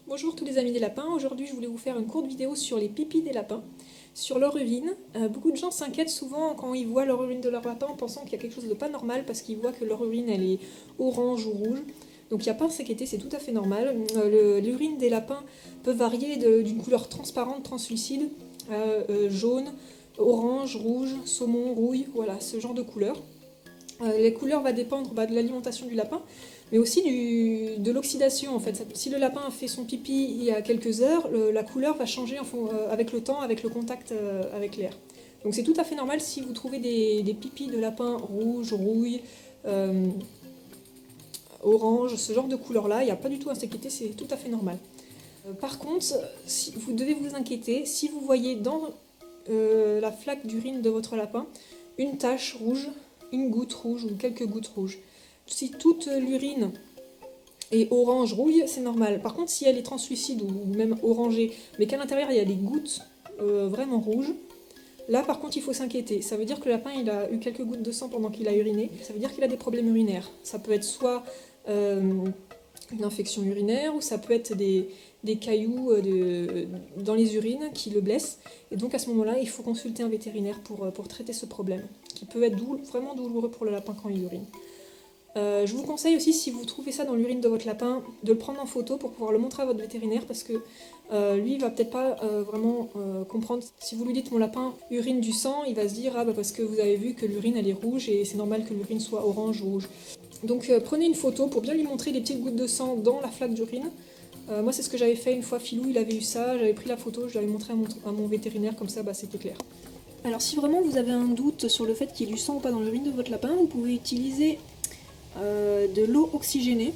Bonjour tous les amis des lapins, aujourd'hui je voulais vous faire une courte vidéo sur les pipis des lapins, sur leur urine. Beaucoup de gens s'inquiètent souvent quand ils voient leur urine de leur lapin en pensant qu'il y a quelque chose de pas normal parce qu'ils voient que leur urine elle est orange ou rouge. Donc il n'y a pas à s'inquiéter, c'est tout à fait normal. L'urine des lapins peut varier d'une couleur transparente, translucide, jaune, orange, rouge, saumon, rouille, voilà ce genre de couleurs. Les couleurs vont dépendre de l'alimentation du lapin, mais aussi de l'oxydation en fait. Si le lapin a fait son pipi il y a quelques heures, la couleur va changer avec le temps, avec le contact avec l'air. Donc c'est tout à fait normal si vous trouvez des pipis de lapin rouge, rouille, orange, ce genre de couleur-là, il n'y a pas du tout à s'inquiéter, c'est tout à fait normal. Par contre, vous devez vous inquiéter si vous voyez dans la flaque d'urine de votre lapin une tache rouge, une goutte rouge ou quelques gouttes rouges. Si toute l'urine est orange rouille, c'est normal. Par contre, si elle est translucide ou même orangée, mais qu'à l'intérieur il y a des gouttes vraiment rouges, là par contre il faut s'inquiéter. Ça veut dire que le lapin il a eu quelques gouttes de sang pendant qu'il a uriné. Ça veut dire qu'il a des problèmes urinaires. Ça peut être soit une infection urinaire ou ça peut être des cailloux dans les urines qui le blessent. Et donc à ce moment-là, il faut consulter un vétérinaire pour traiter ce problème, qui peut être vraiment douloureux pour le lapin quand il urine. Je vous conseille aussi, si vous trouvez ça dans l'urine de votre lapin, de le prendre en photo pour pouvoir le montrer à votre vétérinaire parce que lui, il va peut-être pas vraiment comprendre. Si vous lui dites mon lapin urine du sang, il va se dire ah bah parce que vous avez vu que l'urine elle est rouge et c'est normal que l'urine soit orange ou rouge. Donc prenez une photo pour bien lui montrer les petites gouttes de sang dans la flaque d'urine. Moi c'est ce que j'avais fait une fois, Filou il avait eu ça, j'avais pris la photo, je l'avais montré à mon vétérinaire, comme ça bah, c'était clair. Alors si vraiment vous avez un doute sur le fait qu'il y ait du sang ou pas dans l'urine de votre lapin, vous pouvez utiliser de l'eau oxygénée.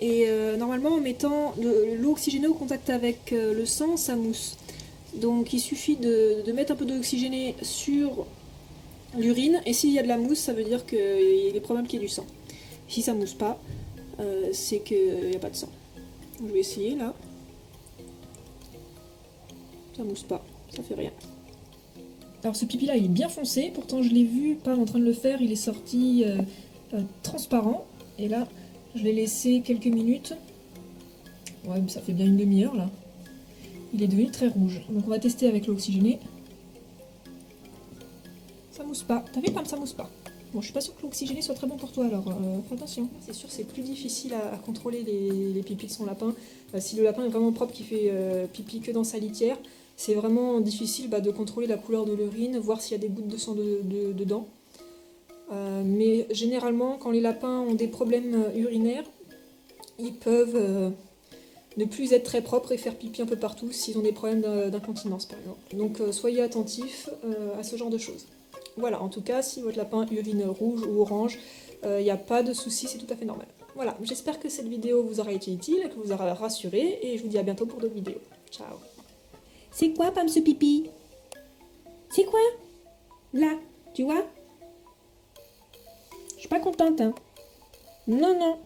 Et normalement en mettant l'eau oxygénée au contact avec le sang, ça mousse. Donc il suffit de mettre un peu d'eau oxygénée sur l'urine, et s'il y a de la mousse, ça veut dire qu'il est probable qu'il y ait du sang. Si ça mousse pas, c'est qu'il n'y a pas de sang. Je vais essayer là. Ça mousse pas, ça fait rien. Alors ce pipi là il est bien foncé, pourtant je l'ai vu pas en train de le faire, il est sorti transparent. Et là je l'ai laissé quelques minutes. Ouais mais ça fait bien une demi-heure là. Il est devenu très rouge. Donc on va tester avec l'eau oxygénée. Ça mousse pas. T'as vu Pam, ça mousse pas. Bon, je suis pas sûre que l'oxygéné soit très bon pour toi, alors fais attention. C'est sûr, c'est plus difficile à contrôler les pipis de son lapin. Si le lapin est vraiment propre, qui fait pipi que dans sa litière, c'est vraiment difficile de contrôler la couleur de l'urine, voir s'il y a des gouttes de sang dedans. Mais généralement, quand les lapins ont des problèmes urinaires, ils peuvent ne plus être très propres et faire pipi un peu partout s'ils ont des problèmes d'incontinence, par exemple. Donc soyez attentifs à ce genre de choses. Voilà, en tout cas, si votre lapin urine rouge ou orange, il n'y a pas de souci, c'est tout à fait normal. Voilà, j'espère que cette vidéo vous aura été utile, que vous aura rassuré, et je vous dis à bientôt pour d'autres vidéos. Ciao. C'est quoi, Pam, ce pipi? C'est quoi? Là, tu vois? Je suis pas contente, hein. Non, non.